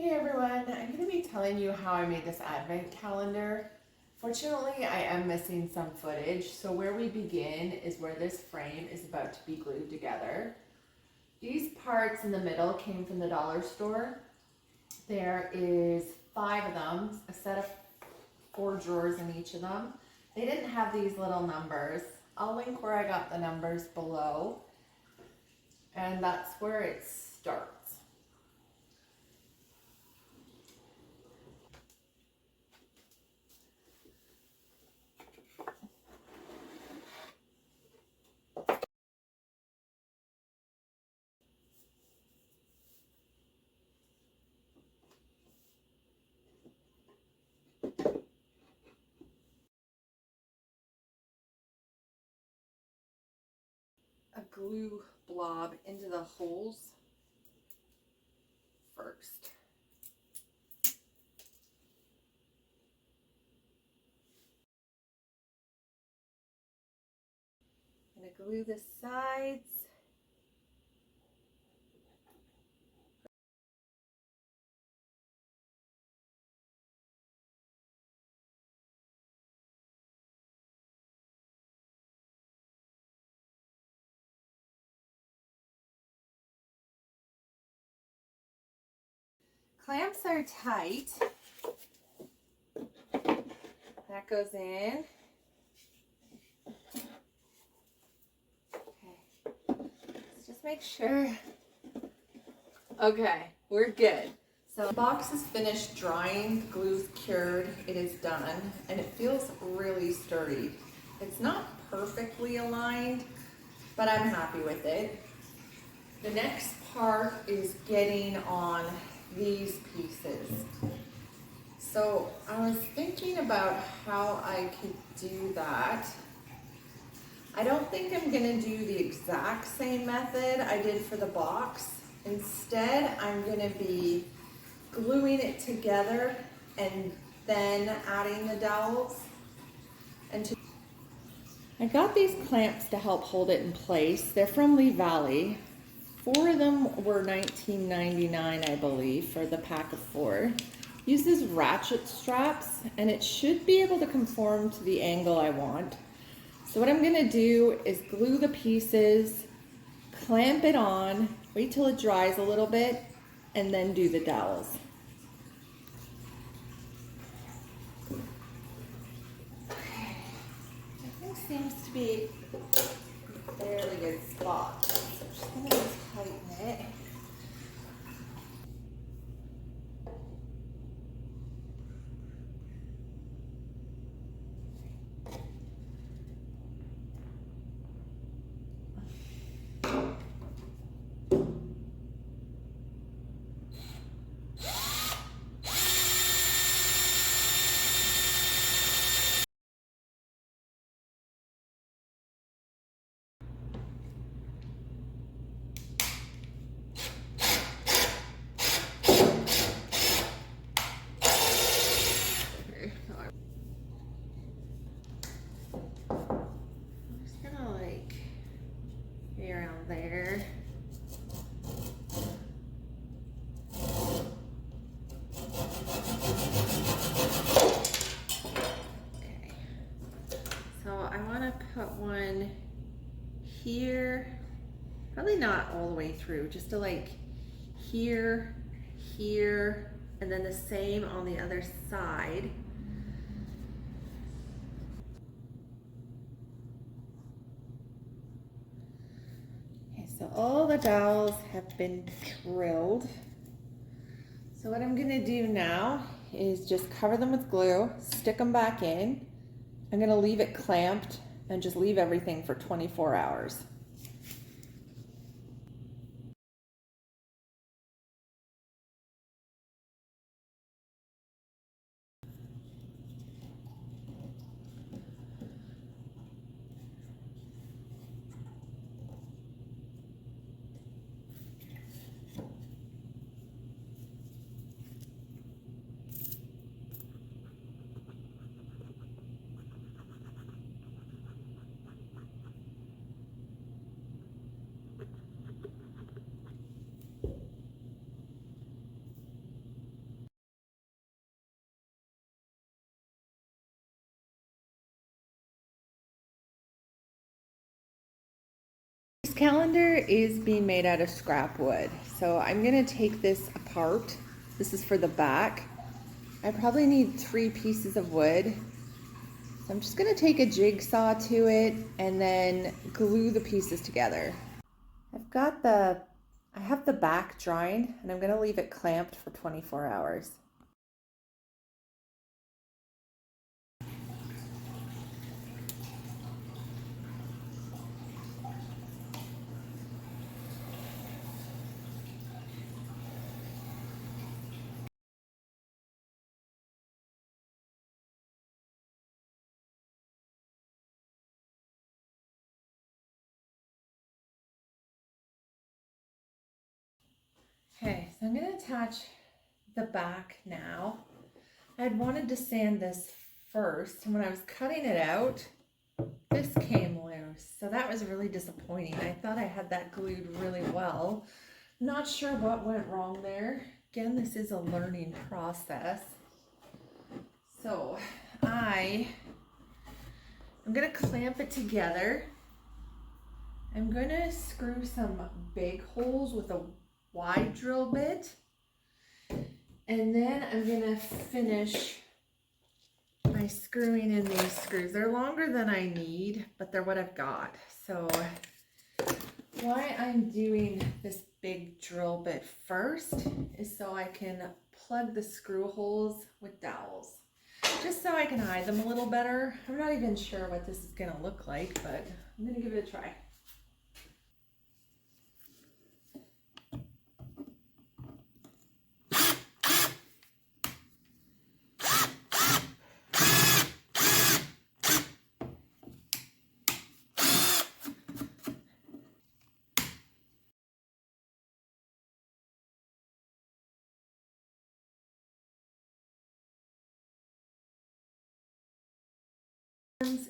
Hey everyone, I'm going to be telling you how I made this advent calendar. Fortunately, I am missing some footage, so where we begin is where this frame is about to be glued together. These parts in the middle came from the dollar store. There is 5 of them, a set of 4 drawers in each of them. They didn't have these little numbers. I'll link where I got the numbers below, and that's where it starts. A glue blob into the holes first. I'm going to glue the sides. Clamps are tight. That goes in. Okay. Let's just make sure. Okay, we're good. So the box is finished drying, the glue's cured, it is done, and it feels really sturdy. It's not perfectly aligned, but I'm happy with it. The next part is getting on these pieces. So I was thinking about how I could do that. I don't think I'm gonna do the exact same method I did for the box. Instead, I'm gonna be gluing it together and then adding the dowels. I got these clamps to help hold it in place. They're from Lee Valley. 4 of them were $19.99, I believe, for the pack of 4. Uses ratchet straps, and it should be able to conform to the angle I want. So what I'm gonna do is glue the pieces, clamp it on, wait till it dries a little bit, and then do the dowels. Okay, everything seems to be a fairly good spot. So I'm just gonna tighten it. Around there. Okay. So I want to put one here, probably not all the way through, just to like here, here, and then the same on the other side. So all the dowels have been drilled. So what I'm gonna do now is just cover them with glue, stick them back in. I'm gonna leave it clamped and just leave everything for 24 hours. calendar is being made out of scrap wood. So I'm gonna take this apart. This is for the back. I probably need 3 pieces of wood. So I'm just gonna take a jigsaw to it and then glue the pieces together. I have the back drying and I'm gonna leave it clamped for 24 hours. Okay, so I'm gonna attach the back now. I had wanted to sand this first, and when I was cutting it out, this came loose. So that was really disappointing. I thought I had that glued really well. Not sure what went wrong there. Again, this is a learning process. So I'm gonna clamp it together. I'm gonna screw some big holes with a wide drill bit. And then I'm gonna finish by screwing in these screws. They're longer than I need, but they're what I've got. So why I'm doing this big drill bit first is so I can plug the screw holes with dowels, just so I can hide them a little better. I'm not even sure what this is gonna look like, but I'm gonna give it a try.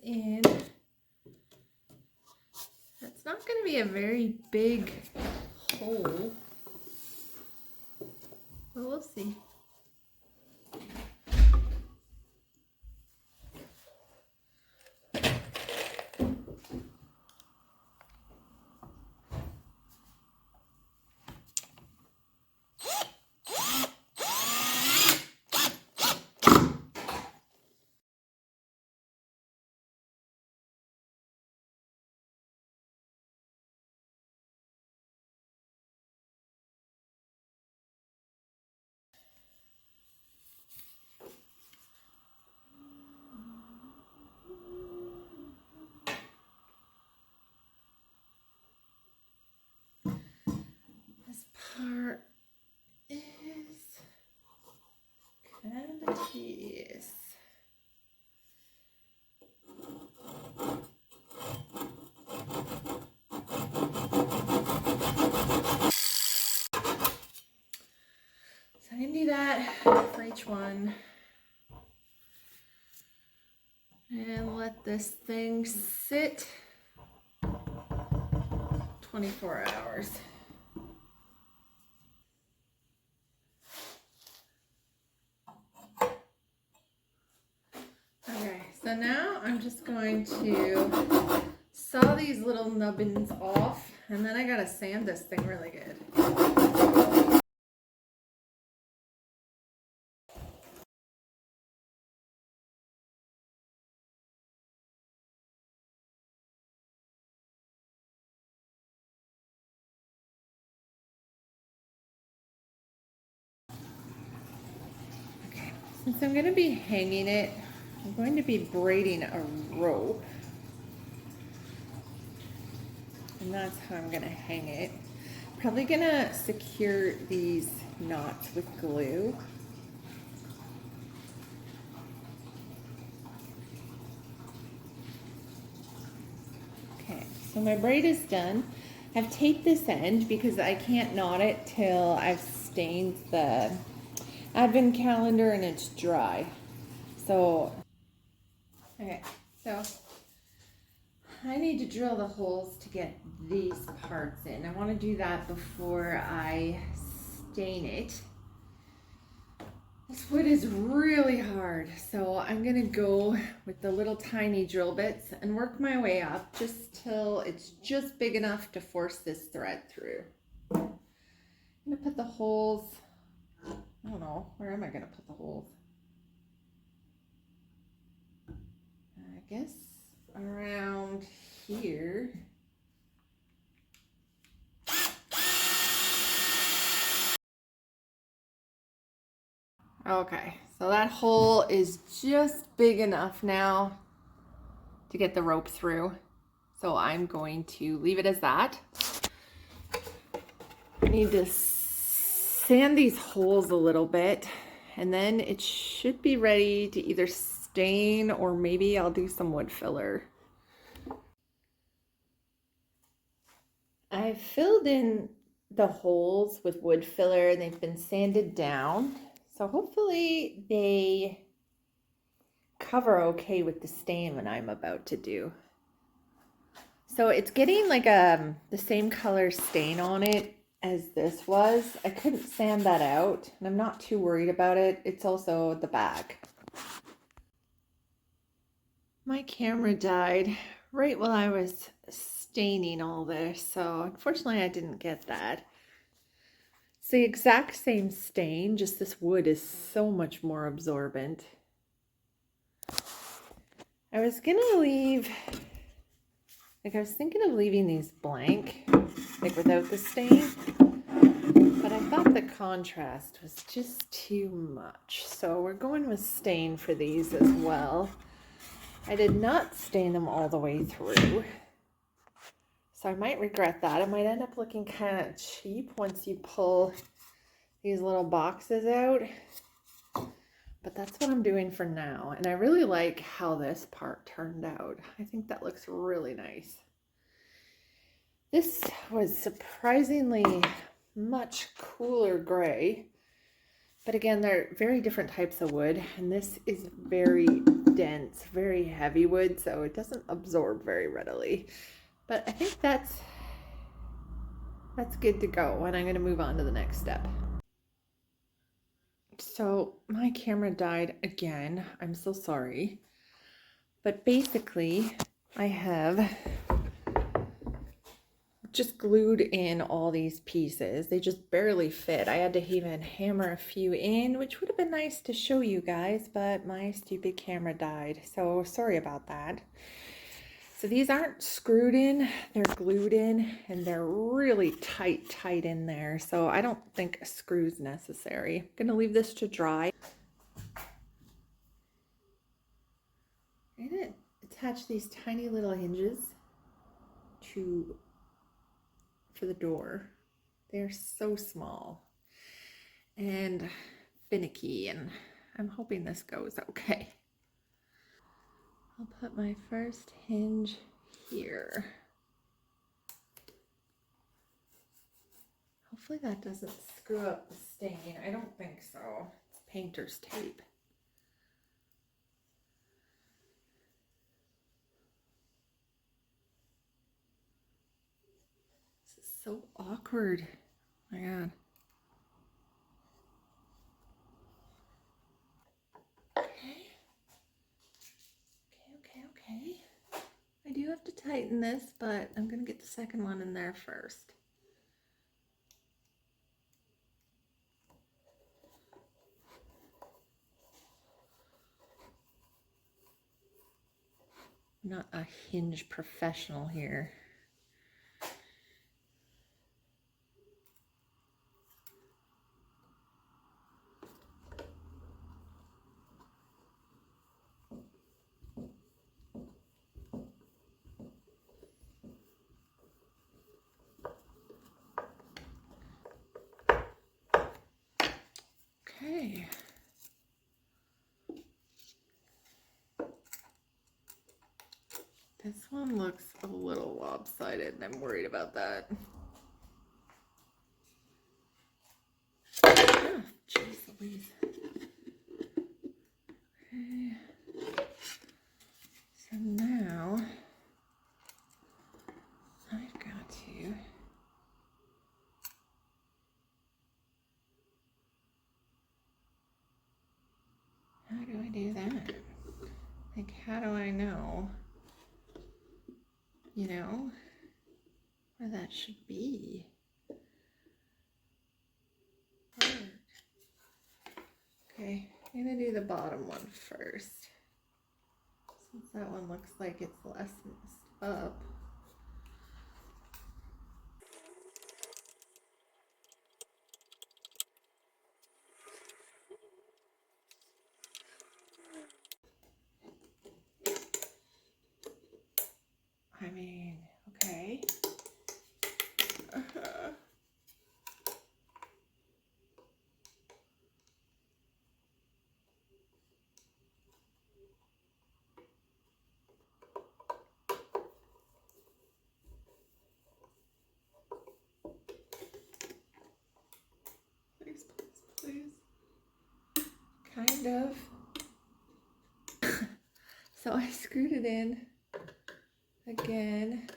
In. It's not going to be a very big hole, but we'll see. Part is kind of tedious. So I'm gonna do that for each one and let this thing sit 24 hours. Okay, so now I'm just going to saw these little nubbins off, and then I gotta sand this thing really good. Okay, since I'm gonna be hanging it, I'm going to be braiding a rope. And that's how I'm gonna hang it. Probably gonna secure these knots with glue. Okay, so my braid is done. I've taped this end because I can't knot it till I've stained the advent calendar and it's dry. So, okay, so I need to drill the holes to get these parts in. I want to do that before I stain it. This wood is really hard, so I'm gonna go with the little tiny drill bits and work my way up just till it's just big enough to force this thread through. I'm gonna put the holes, I don't know, where am I gonna put the holes? I guess around here. Okay, so that hole is just big enough now to get the rope through. So I'm going to leave it as that. I need to sand these holes a little bit, and then it should be ready to either stain or maybe I'll do some wood filler. I filled in the holes with wood filler and they've been sanded down. So hopefully they cover okay with the stain that I'm about to do. So it's getting like the same color stain on it as this was. I couldn't sand that out and I'm not too worried about it. It's also the back. My camera died right while I was staining all this, so unfortunately I didn't get that. It's the exact same stain, just this wood is so much more absorbent. I was gonna leave, I was thinking of leaving these blank, like without the stain, but I thought the contrast was just too much. So we're going with stain for these as well. I did not stain them all the way through, so I might regret that. It might end up looking kind of cheap once you pull these little boxes out, but that's what I'm doing for now. And I really like how this part turned out. I think that looks really nice. This was surprisingly much cooler gray, but again, they're very different types of wood, and this is very dense, very heavy wood, so it doesn't absorb very readily. But I think that's good to go, and I'm going to move on to the next step. So my camera died again. I'm so sorry. But basically, I have just glued in all these pieces. They just barely fit. I had to even hammer a few in, which would have been nice to show you guys, but my stupid camera died. So sorry about that. So these aren't screwed in, they're glued in, and they're really tight in there. So I don't think a screw's necessary. I'm gonna leave this to dry. I'm gonna attach these tiny little hinges for the door. They're so small and finicky, and I'm hoping this goes okay. I'll put my first hinge here. Hopefully that doesn't screw up the stain. I don't think so. It's painter's tape. This is so awkward. Oh my God. Okay. I do have to tighten this, but I'm gonna get the second one in there first. I'm not a hinge professional here. Okay. This one looks a little lopsided, and I'm worried about that. Oh, jeez Louise. Okay. So now I've got to How do I do that? Like, how do I know, you know, where that should be? Okay, I'm gonna do the bottom one first, since that one looks like it's less messed up. I mean, okay. Please, please, please. Kind of. So I screwed it in again.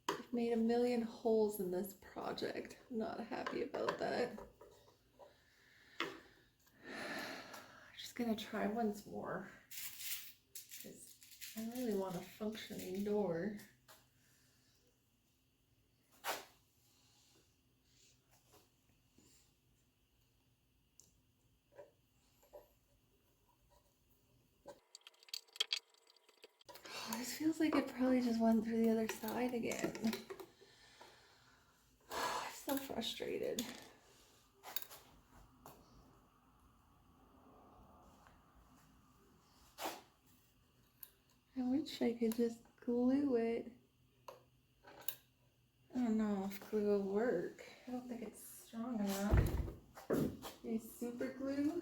I've made a million holes in this project. I'm not happy about that. I'm just gonna try once more, because I really want a functioning door. This feels like it probably just went through the other side again. I'm so frustrated. I wish I could just glue it. I don't know if glue will work. I don't think it's strong enough. Maybe super glue?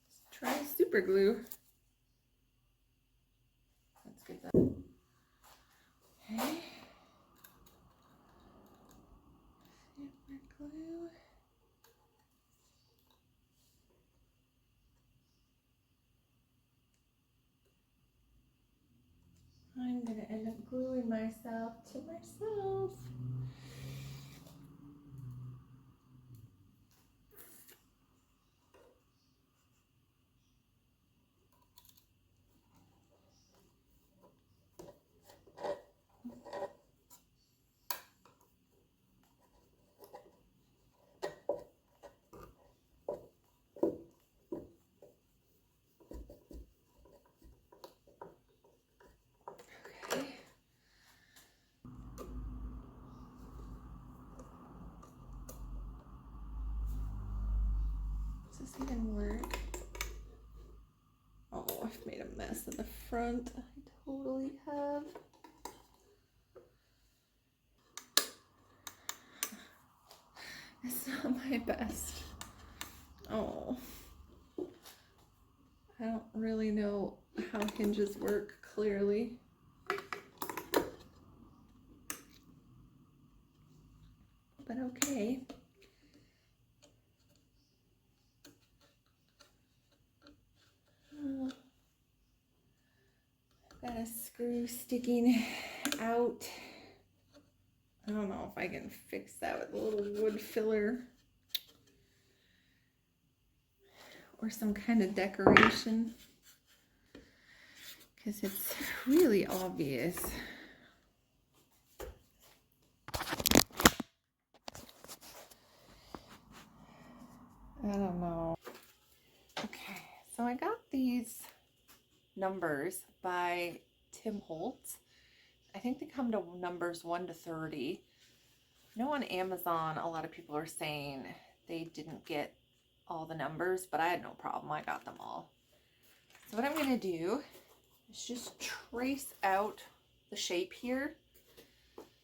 Let's try super glue. Let's get that. Okay. Super glue. I'm gonna end up gluing myself to myself. Okay. Does this even work? Oh, I've made a mess in the front. I totally have. It's not my best. Oh. I don't really know how hinges work clearly. But okay. Got a screw sticking out. I don't know if I can fix that with a little wood filler or some kind of decoration, because it's really obvious. I don't know. Okay, so I got these numbers by Tim Holtz. I think they come to numbers 1 to 30. I know on Amazon a lot of people are saying they didn't get all the numbers, but I had no problem. I got them all. So what I'm going to do is just trace out the shape here,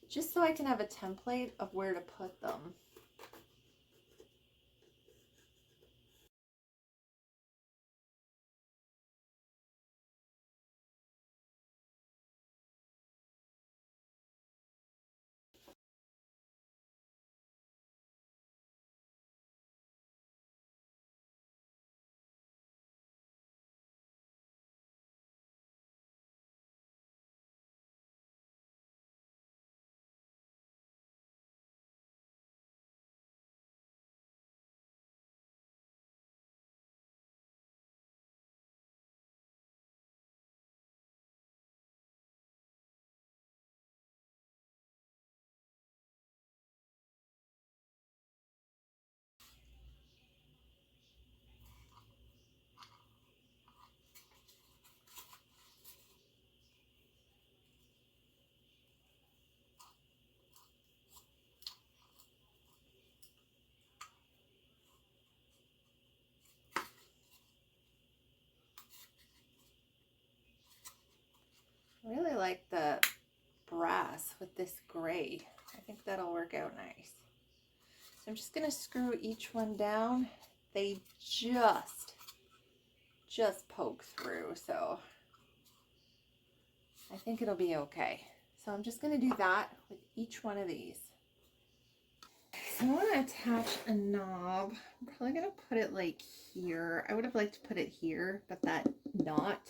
just so I can have a template of where to put them. really like the brass with this gray. I think that'll work out nice. So I'm just going to screw each one down. They just poke through, so I think it'll be okay. So I'm just going to do that with each one of these. So I want to attach a knob. I'm probably going to put it like here. I would have liked to put it here, but that knot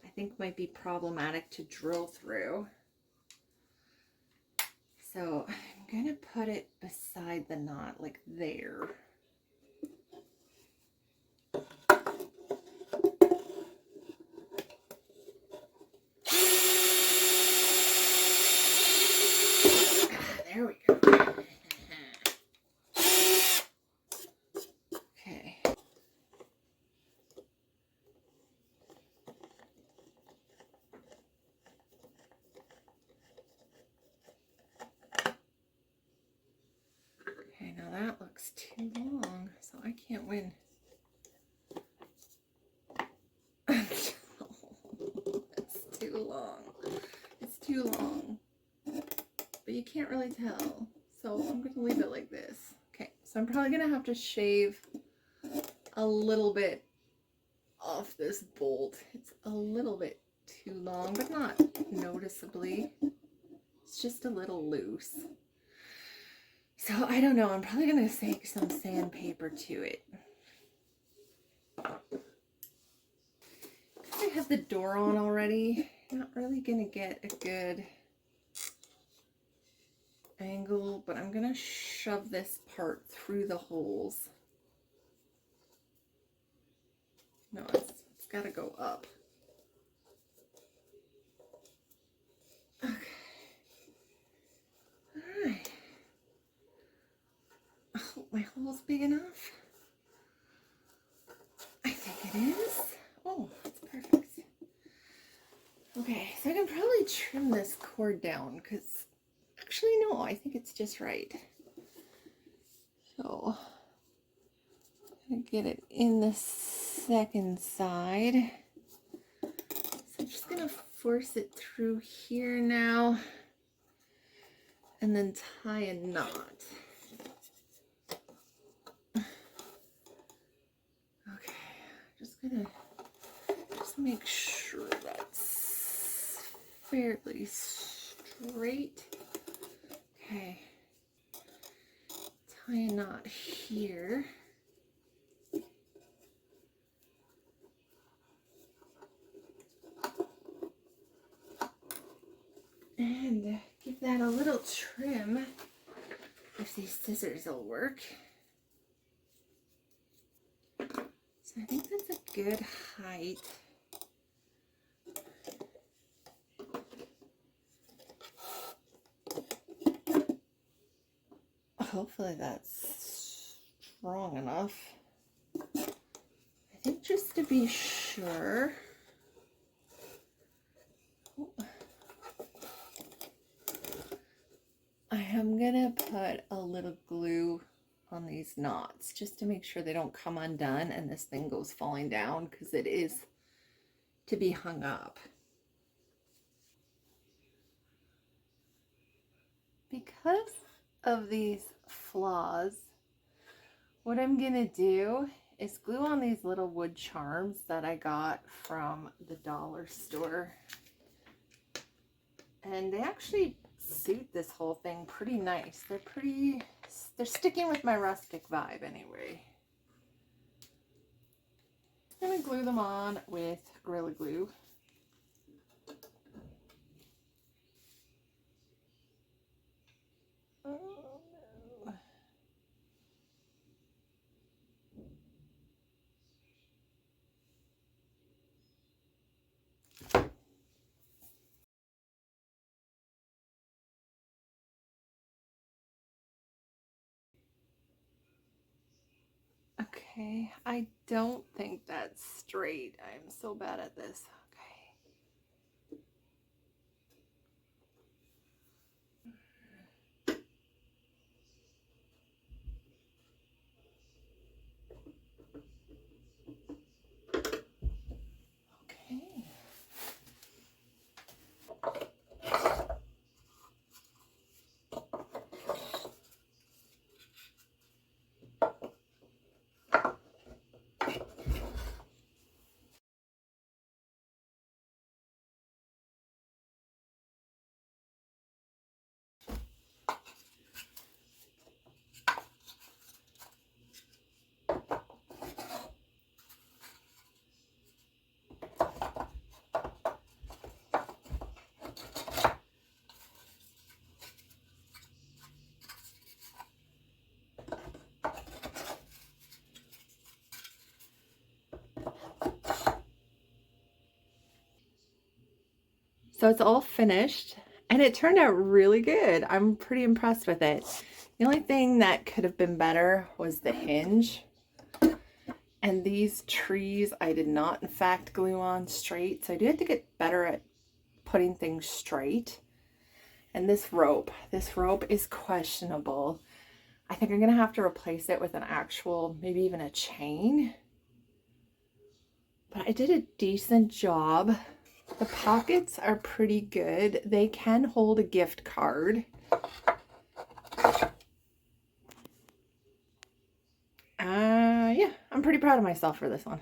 I think might be problematic to drill through. So I'm going to put it beside the knot, like there. There we go. Okay. Okay, now that looks too long, so I can't win. It's too long. It's too long. But you can't really tell. So I'm going to leave it like this. Okay, so I'm probably going to have to shave a little bit off this bolt. It's a little bit too long, but not noticeably. It's just a little loose. So I don't know. I'm probably going to take some sandpaper to it. I have the door on already. Not really going to get a good angle, but I'm going to shove this part through the holes. No, it's got to go up. Okay. All right. I hope my hole's big enough. I think it is. Oh, that's perfect. Okay, so I can probably trim this cord down because actually, no, I think it's just right. So I'm going to get it in the second side. So I'm just going to force it through here now and then tie a knot. Okay, just going to make sure that's fairly straight. Okay, tie a knot here. And give that a little trim if these scissors will work. So I think that's a good height. Hopefully that's strong enough. I think just to be sure. I am gonna put a little glue on these knots just to make sure they don't come undone and this thing goes falling down because it is to be hung up. Because of these flaws, what I'm gonna do is glue on these little wood charms that I got from the dollar store. And they actually suit this whole thing pretty nice. They're sticking with my rustic vibe anyway. I'm gonna glue them on with Gorilla Glue. Oh, no. Okay, I don't think that's straight. I'm so bad at this. Okay. So it's all finished and it turned out really good. I'm pretty impressed with it. The only thing that could have been better was the hinge. And these trees I did not in fact glue on straight. So I do have to get better at putting things straight. And this rope is questionable. I think I'm gonna have to replace it with an actual, maybe even a chain. But I did a decent job. The pockets are pretty good. They can hold a gift card. Yeah, I'm pretty proud of myself for this one.